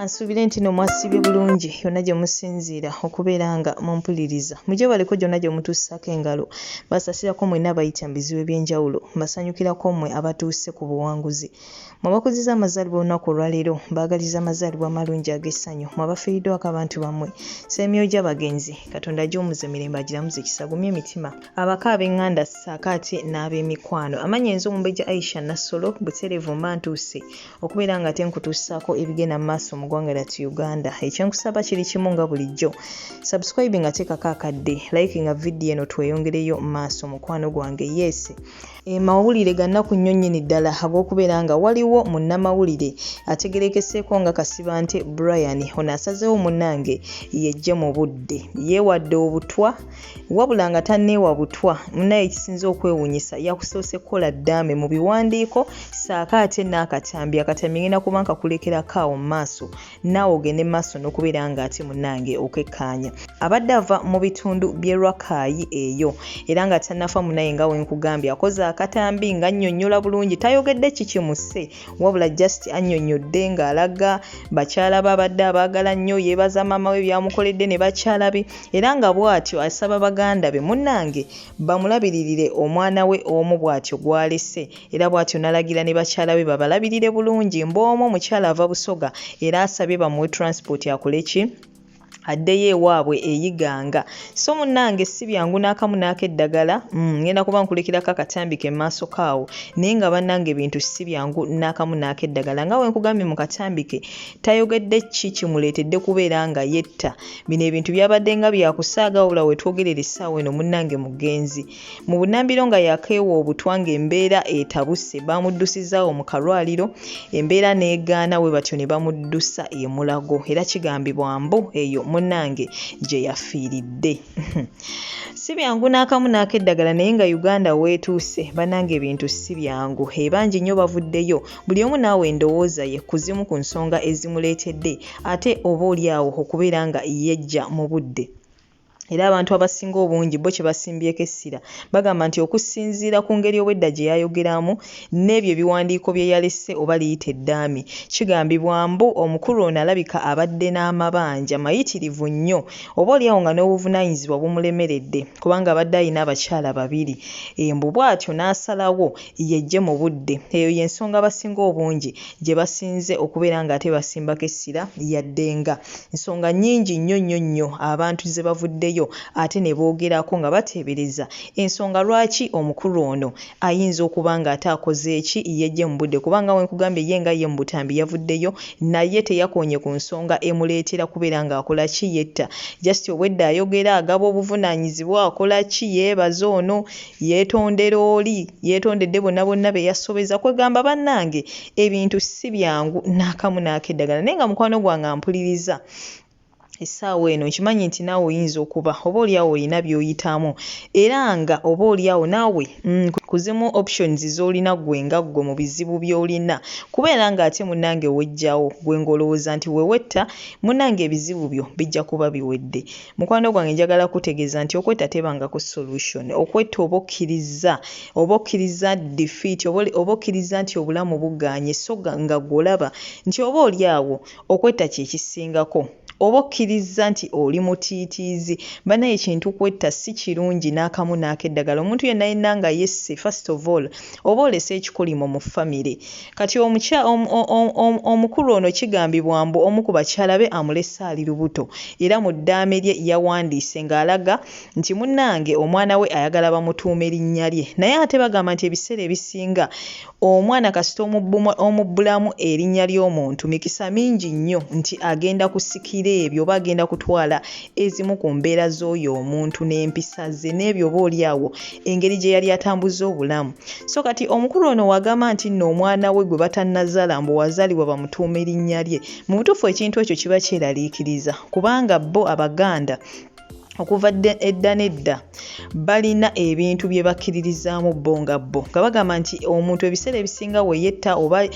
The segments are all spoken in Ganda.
Kansubire nti no mwasibye bulungi yonna gye musinziira okubeera nga mumpuliriza. Mujje baliko gyonna gye mutuusako engalo. Basasirako mwenna bayita mu bizibu eby'enjawulo. Mbasanyukirako mmwe abatuuse ku buwanguzi. Mwabakuziza amazaalibwa olunaku olwaleero. Mbaagaliza amazaalibwa amalungi ag'essanyu. Mwabafiiriddwako abantu bammwe. Ssemyoyo gy'abagenzi. Katonda gy'omuze mirembe agiramuze kisagumye emitima. Abaka ab'eŋŋanda ssaakaate n'ab'emikwano. Amannya Omumbejja Aisha Nassolo butereevu mba ntuuse okubeera nga ate nkutuusaako ebigenda mu maaso mu ggwanga lyattu Uganda. Ekyenkusaba kiri kimu nga bulijjo. Subscribe nga teekako akadde. Like nga vidiyo eno tweyongereyo mu maaso mukwano gwange. Yes. Mawulire ga nnaku nnyo nnyini ddala ag'okubeera nga waliwo munnamawulire ategerekeseeko nga Kasibante Brian ono asazeewo munnange yejje mu budde. Yeewadde obutwa wabula nga tanneewa butwa. Munnaye ekisinza okwewuunyisa yakusoose kukola ddaame mu biwandiiko ssaako ate n'akatambi. Akatambi ngenda kuba nkakulekerako awo mu maaso naawe ogende mu maaso n'okubeera nga ate munnange okekkaanya. Abadde ava mu bitundu by'e Lwaki eyo era nga tannafa munnaye nga wenkugambye akoze akatambi nga annyonnyola bulungi tayogedde kikimuse wabula just annyonnyodde ng'alaga bakyala babadde abaagala nnyo yeebaza maama we byamukoledde ne bakyala be era nga bw'atyo asaba baganda be munnange bamulabiririre omwana we omu bw'atyo gw'alese era bw'atyo n'alagira ne bakyala be babalabirire bulungi mb'omu omukyala ava Busoga era asabye bamuwe transport akole ki addeyo ewaabwe eyiganga. So munnange si byangu n'akamu n'akeddagala ngenda kuba nkulekirako akatambi ke maaso kaawo naye nga bannange ebintu si byangu n'akamu n'akeddagala nga wenkugambye mu katambi ke tayogedde ki kimuleetedde kubeera nga yetta. Bino ebintu byabadde nga byakusaaga wabula wetwogerera essaawa eno munnange mugenzi mu Bunnambiro nga yakeewa obutwa ng'embeera etabuse bamuddusizaawo mu kalwaliro embeera n'egaana we batyo ne bamuddusa e Mulago era kigambibwa mbu eyo munnange gye yafiiridde. Si byangu n'akamu n'akeddagala naye nga Uganda weetuuse bannange ebintu si byangu bangi nnyo bavuddeyo buli omu naawe endowooza ye kuzimu ku nsonga ezimuleetedde ate oba oli awo okubeera nga yejja mu budde. Era abantu abasinga obungi bo kye basimbyeko essira bagamba nti okusinziira ku ngeri obwedda gye yayogeramu n'ebyo ebiwandiiko bye yalese oba liyita eddaami kigambibwa mbu omukulu ono alabika abadde n'amabanja mayitirivu nnyo oba oliawo nga n'obuvunaanyizibwa bumulemeredde kubanga abadde alina abakyala babiri mbu bw'atyo n'asalawo yejje mu budde. Eyo y'ensonga abasinga obungi gye basinze okubeera nga ate basimbako essira yadde nga ensonga nnyingi nnyo abantu ze bavuddeyo ate ne boogerako nga bateebereza ensonga lwaki omukulu ono ayinza okuba nga ate akoze eki yejje mu budde kubanga wenkugambye ye nga ye mu butambi yavuddeyo naye teyakonye ku nsonga emuleetera kubeera ng'akola ki yetta just obwedda ayogera agaba obuvunaanyizibwa akola ki yeebaza ono yeetondera oli yeetondedde bonna be yasobeza kwegamba bannange ebintu si byangu n'akamu n'akeddagala naye nga mukwano gwange ampuliriza essaawa eno nkimanyi nti naawe oyinza okuba oba oliawo olina by'oyitamu era nga oba oliawo naawe kuzimu options z'olina gwe nga ggwe mu bizibu by'olina kubeera nga ate munnange wejjawo gwe ngolowooza nti wewetta munnange ebizibu byo bijja kuba biwedde. Mukwano gwange njagala kutegeeza nti okwetta tebangako solution. Okwetta oba okkiriza defeat oba okkiriza nti obulamu bugaanye so nga gw'olaba nti oba oliawo okwetta kye kisingako oba okkiriza nti oli mutiitiizi banaye ekintu kwetta si kirungi n'akamu n'akeddagala. Omuntu yenna yenna nga yesse first of all oba olese ekikolimo mu famire kati omukulu ono kigambibwa mbu omu ku bakyala be amulese ali lubuto era mu ddaame lye yawandiise ng'alaga nti munnange omwana we ayagala bamutuuma erinnya lye naye ate bagamba nti ebiseera ebisinga omwana kasita omubbulamu erinnya ly'omuntu mikisa mingi nnyo nti agenda kusikira ebyo oba agenda kutwala ezimu ku mbeera z'oyo omuntu n'empisa ze n'ebyo oba oliawo engeri gye yali atambuza obulamu. So kati omukulu ono wagamba nti nno omwana we gwe batannazaala mbu wazaalibwa bamutuuma erinnya lye mu butuufu ekintu ekyo kiba kyeraliikiriza kubanga bo Abaganda okuva edda n'edda balina ebintu bye bakkiririzaamu bo nga bo nga bagamba nti omuntu ebiseera ebisinga we yetta oba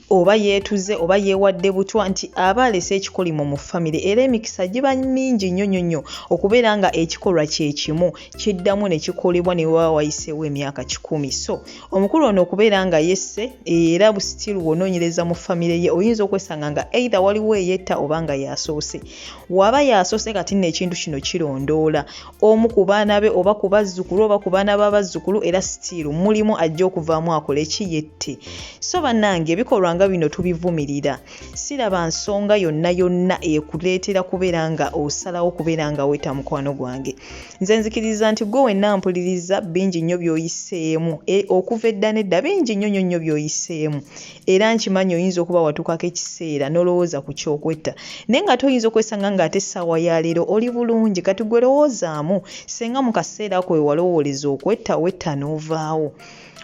oba yeetuze oba yeewadde butwa nti aba alese ekikolimo mu famire era emikisa giba mingi nnyo okubeera nga ekikolwa kye kimu kiddamu ne kikolebwa ne baba wayiseewo emyaka 10. So omukulu ono okubeera nga yesse era busitiru bw'onoonyereza mu famire ye oyinza okwesanga nga either waliwo eyetta oba nga yasoose. Waba yasoose kati nno ekintu kino kirondoola omu ku baana be oba ku bazzukulu oba ku baana b'abazzukulu era sitiru mulimu ajja okuvaamu akola ekiyette. So bannange ebikolwa nga bino tubivumirira. Siraba nsonga yonna ekuleetera kubeera nga osalawo kubeera nga wetta mukwano gwange. Nze nzikiriza nti gwe wenna mpuliriza bingi nnyo by'oyiseemu okuva edda nedda bingi nnyo by'oyiseemu era nkimanyi oyinza okuba watukako ekiseera n'olowooza ku kyokwetta naye nga toyinza okwesanga ng'ate essaawa ya leero oli bulungi. Kati gwe lowoozaamu senga mu kaseera ako we walowooleza okwetta wetta n'ovaawo.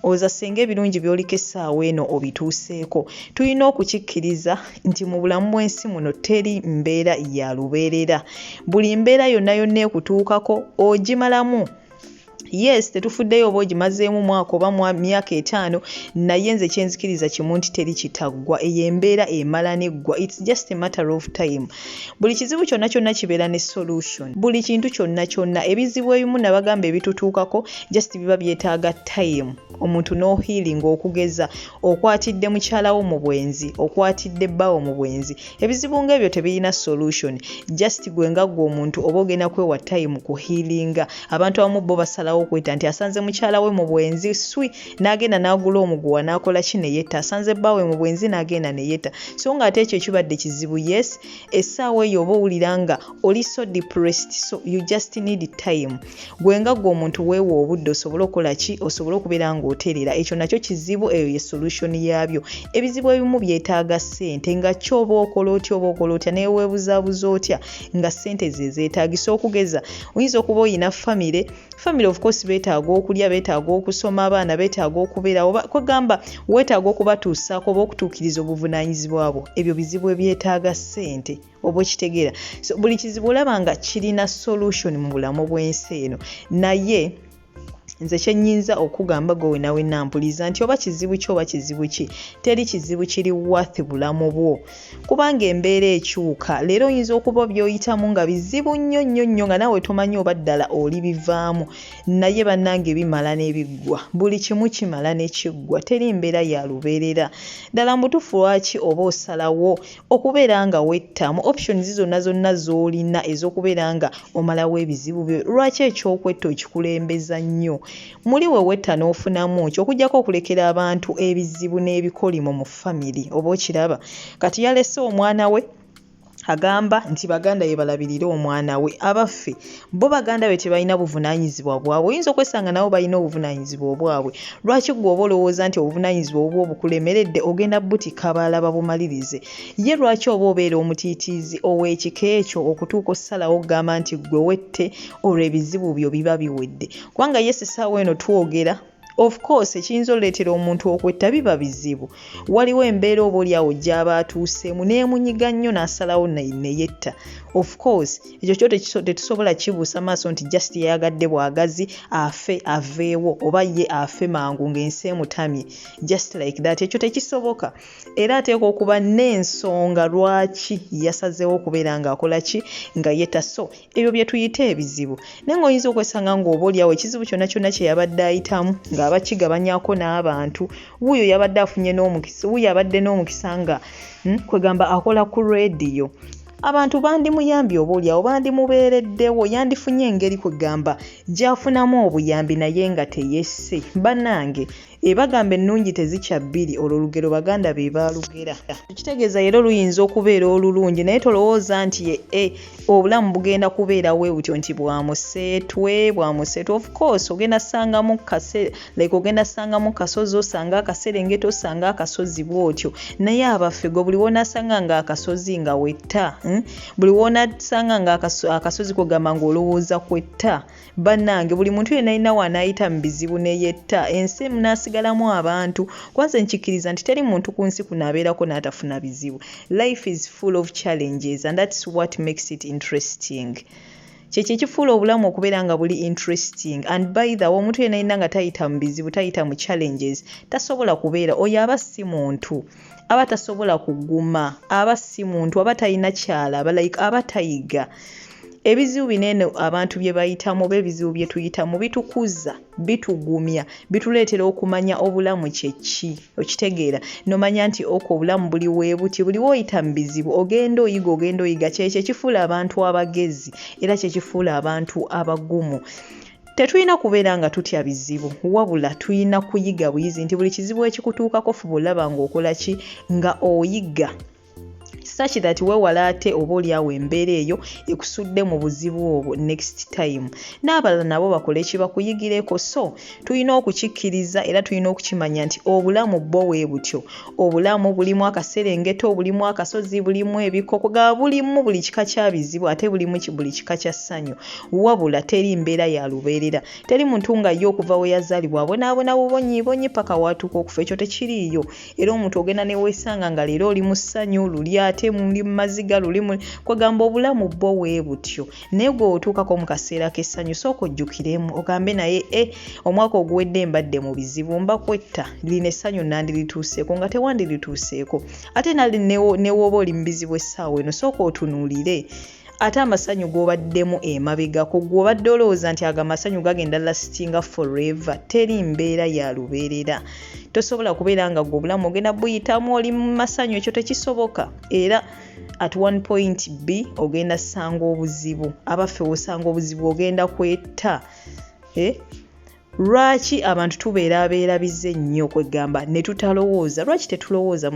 Oza senga ebirungi by'oliko essaawa eno obituuseeko. Tulina okukikkiriza nti mu bulamu bw'ensi muno teri mbeera ya lubeerera. Buli mbeera yonna ekutuukako ogimalamu. Yes, tetufuddeyo oba ogimazeemu mwaka oba myaka 5 naye nze kyenzikiriza kimu nti teri kitaggwa. Eyo embeera emala neggwa. It's just a matter of time. Buli kizibu kyonna kibeera ne solution. Buli kintu kyonna ebizibu ebimu nabagamba ebitutuukako just biba byetaaga time. Omuntu no healing okugeza okwatidde mukyalawo mu bwenzi okwatidde bbawo mu bwenzi ebizibu ng'ebyo tebirina solution. Just gwe omuntu oba ogenda kwewa time ku healinga. Abantu abamu bo basalawo okwetta nti asanze mukyala we mu bwenzi n'agenda n'agula omuguwa n'akola ki ne yetta. Asanze bbaawe mu bwenzi n'agenda ne yetta. So nga ate ekyo kibadde kizibu. Yes, essaawa eyo oba owulira nga oli so depressed, so you just need time. Gwe omuntu weewa obudde osobole okukola ki osobole okubeera ng'oterera. Ekyo nakyo kizibu, eyo ye solution yaabyo. Ebizibu ebimu byetaaga ssente nga ky'oba okola otya naye weebuzaabuza otya nga ssente ze zeetaagisa. Okugeza oyinza okuba oyina famire of course beetaaga okulya, beetaaga okusoma, abaana beetaaga okubeera oba kwegamba weetaaga okubatuusaako oba okutuukiriza obuvunaanyizibwa bwo. Ebyo bizibu ebyetaaga ssente oba okitegeera. So buli kizibu olaba nga kirina solution mu bulamu bw'ensi eno. Naye nze kyennyinza okugamba gwe nawe nampuliza nti oba kizibu ki oba kizibu ki teri kizibu kiri worth bulamu bwo kubanga embeera ekyuka. Leero oyinza okuba by'oyitamu nga bizibu nnyo nga nawe tomanyi oba ddala oli bivaamu naye bannange bimala n'ebiggwa. Buli kimu kimala ne kiggwa. Teri mbeera ya lubeerera. Ddala mbutuufu lwaki oba osalawo okubeera nga wettamu options zonna z'olina ez'okubeera nga omalawo ebizibu byo. Lwaki ekyokwetta okikulembeza nnyo? Muli we wetta n'ofunamu ki okuggyako okulekera abantu ebizibu n'ebikolimo mu family oba okiraba. Kati yalese omwana we agamba nti baganda ye balabirire omwana we. Abaffe bo baganda be tebalina buvunaanyizibwa bwabwe. Oyinza okwesanga nabo balina obuvunaanyizibwa obwabwe. Lwaki gwe oba olowooza nti obuvunaanyizibwa obwo obukulemeredde ogenda butika balala babumalirize? Ye lwaki oba obeera omutiitiizi ow'ekika ekyo okutuuka ossalawo okugamba nti gwe wette olwo ebizibu byo biba biwedde? Kubanga Yesu essaawa eno twogera of course ekiyinza oleetera omuntu okwetta biba bizibu. Waliwo embeera oba oliawo gy'aba atuuseemu n'emunyiga nnyo n'asalawo ne yetta. Of course ekyo kyo tetusobola kibuusa maaso nti just yayagadde bwagazi afe aveewo oba ye afe mangu ng'ensi emutamye just like that. Ekyo tekisoboka. Era ateeka okuba n'ensonga lwaki yasazeewo okubeera ng'akola ki nga yetta. So ebyo bye tuyita ebizibu. Naye ng'oyinza okwesanga ng'oba oliawo ekizibu kyonna kye yabadde ayitamu abakigabanyako n'abantu. Wuuyo yabadde afunye n'omukisa, wuuyo abadde n'omukisa nga kwegamba akola ku radio. Abantu bandimuyambye oba oliawo bandimubeereddewo yandifunye engeri kwegamba gy'afunamu obuyambi naye nga teyesse. Bannange ebagamba ennungi tezikya bbiri olwo olugero baganda be baalugera. Kitegeeza era luyinza okubeera olulungi naye tolowooza nti obulamu bugenda kubeera weewutyo nti bwamuseetwe. Of course ogenda ssangamu kasozi osanga akaserengeta osanga akasozi bw'otyo naye abaffe gwe buli woonasanga nga akasozi nga wetta buli woonasanga nga akasozi kwegamba ng'olowooza kwetta. Bannange buli muntu yenna alina wanaayita mu bizibu ne yetta. Ensi munaasigalamu abantu. Kwanza nkikkiriza nti teri muntu ku nsi kuno abeerako n'atafuna bizibu. Life is full of challenges and that's what makes it interesting. kyekyo ekifuula obulamu okubeera nga buli interesting and by the way omuntu yenna nga tayita mu bizibu tayita mu challenges tasobola kubeera oyo aba si muntu aba tasobola kuguma aba si muntu aba talina kyalaba like aba tayiga. Ebizibu binene abantu bye bayitamu oba ebizibu bye tuyitamu bitukuza bitugumya bituleetera okumanya obulamu kyeki okitegeera nomanya nti obulamu buli weebuti buli woyita mu bizibu ogenda oyiga kyekyo ekifuula abantu abagezi era kyekifuula abantu abagumu. Tetulina kubeera nga tutya bizibu wabula tulina kuyiga buyizi nti buli kizibu ekikutuukako fuba olaba ng'okola ki nga oyiga such that weewala ate oba oliawo embeera eyo ekusudde mu buzibu obwo next time n'abalala nabo bakole ekibakuyigireko. So tulina okukikkiriza era tulina okukimanya nti obulamu bwo bwe butyo obulamu bulimu akaserengeto bulimu akasozi bulimu ebikoko ga bulimu buli kika kya bizibu ate bulimu buli kika kya ssanyu wabula teri mbeera ya lubeerera teri muntu nga ye okuva we yazaalibwa abonaabona bubonyi paka watuuka okufa ekyo tekiriiyo era omuntu ogenda ne weesanga nga leero oli mu ssanyu luli ate muli maziga lulimu kwegamba obulamu bwo bwe butyo naye gwe otuukako mu kaseera k'essanyu sooka ojjukiremu ogambe naye omwaka oguwedde mbadde mu bizibu mbakwetta lino essanyu nandirituuseeko nga tewandirituuseeko ate ne wooba oli mu bizibu essaawa eno sooka otunuulire ate amasanyu g'obaddemu emabegako gw'obadde olowooza nti ago amasanyu gagenda lastinga forever teri mbeera ya lubeerera tosobola kubeera nga gwe obulamu ogenda buyitamu oli mu masanyu ekyo tekisoboka era at one point b ogenda sanga obuzibu abaffe osanga obuzibu ogenda kwetta lwaki abantu tubeera bize nnyo kwegamba ne tutalowooza lwaki tetulowooza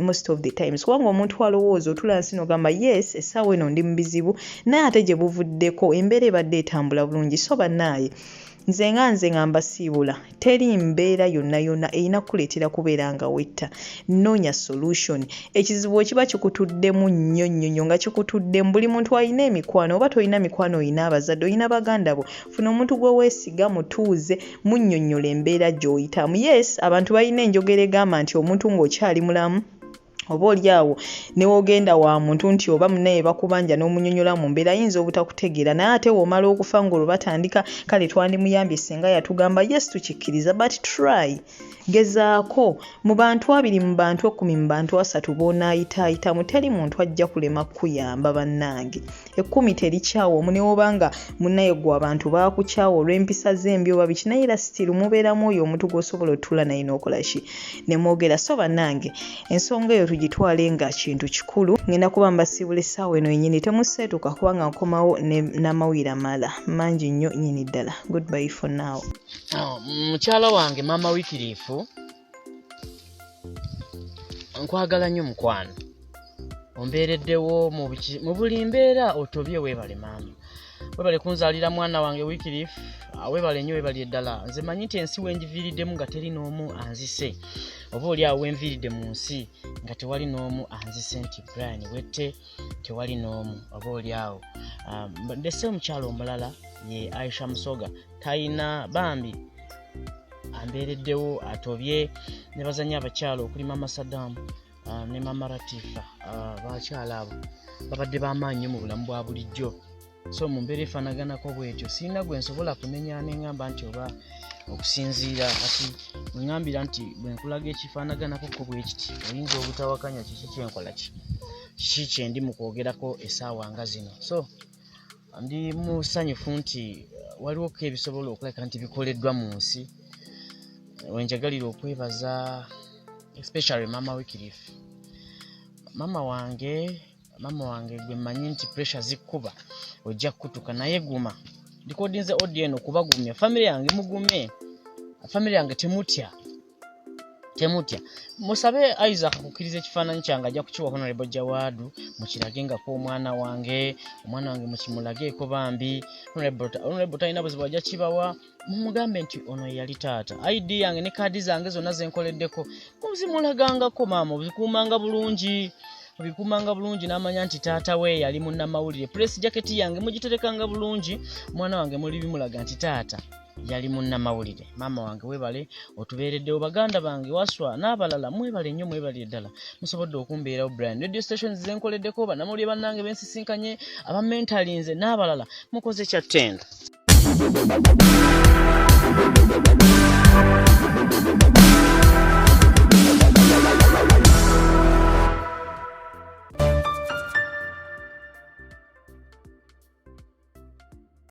most of the times kubanga omuntu alowooza otula nsi n'ogamba yes essaawa eno ndi mu bizibu naye ate gye buvuddeko embeera ebadde etambula bulungi so bannaaye nze nga mbasiibula teri mbeera yonna erina kuleetera kubeera nga wetta noonya solution ekizibu ekiba kikutuddemu nnyo nga kikutuddemu buli muntu alina emikwano oba tolina mikwano olina abazadde olina baganda bo funa omuntu gwe weesiga mutuuze munnyonnyola embeera gy'oyitamu yes abantu balina enjogera egamba nti omuntu ng'okyali mulamu oba oliawo newoogenda wa muntu nti oba munaye bakubanja n'omunyonyola mu mbeera ayinza obutakutegeera naye ate womala okufa ng'olwo batandika kale twandimuyambye senga yatugamba yes tukikkiriza but try gezaako mu bantu 2 mu bantu 10 mu bantu 3 boonaayitaayitamu teri muntu ajja kulema kukuyamba bannange 10 terikyawo omunewobanga munaye gwe abantu baakukyawo olw'empisa z'embi oba biki naye era sitiru mubeeramu oyo omuntu gw'osobola otula naye n'okola ki ne mwogera so bannange ensonga eyo tugitwale nga kintu kikulu ngenda kuba mbasiibula essaawa eno yennyini temuseetuka kubanga nkomawo n'amawulire amala mangi nnyo nnyini ddala goodbye for now. Mukyala wange maama Wikiriifu nkwagala nnyo mukwano ombeereddewo mu buli mbeera otobye weebale maama weebale kunzaalira mwana wange Wikiriifu weebale nnyo weebale eddala nze manyi nti ensi wenjiviiriddemu nga teri n'omu anzise oba oli awo wenviiridde mu nsi nga tewali n'omu anzise nti Brian wette tewali n'omu oba oli awo ndese omukyalo omulala ye Aisha Musoga tayina bambi ambeereddewo atobye ne bazanya abakyalo okuli Mama Saddam ne Mama Latifa bakyala abo babadde b'amaanyi mu bulamu bwa bulijjo so mu mbeera efaanaganako bwetyo sirina gwe nsobola kumenya neŋŋamba nti oba okusinziira kati mweŋŋambira nti bwe nkulaga ekifaanaganako ko bwe kiti oyinza obutawakanya kiki kyenkola kiki kyendi mu kwogerako essaawa nga zino so ndi musanyufu nti waliwo ko ebisobola okuleka nti bikoleddwa mu nsi wenjagalira okwebaza especially Mama Wikiriifu mama wange gwe mmanyi nti pressure zikkuba ojja kutuka naye guma ndikodinze audio eno kubagumya family yange mugume family yange temutya musabe Isaac kukkiriza ekifaananyi kyange ajja kukiwa Honorable Jawadu mukirage nga ko omwana wange mukimulageeko bambi Honorable talina buzibu ajja kibawa mumugambe nti ono yali taata ID yange ne kaadi zange zonna zenkoleddeko muzimulagangako maama obikuumanga bulungi n'amanya nti taata we yali munnamawulire press jacket yange mugiterekanga bulungi mwana wange muli bimulaga nti taata yali munnamawulire. Maama wange weebale otubeereddewo, baganda bange waswa n'abalala mwebale nnyo, mwebale ddala musobodde okumbeerawo. Brian radio stations zenkoleddeko, bannamawulire bannange bensisinkanye, abamentalinze n'abalala mukoze kyattendo.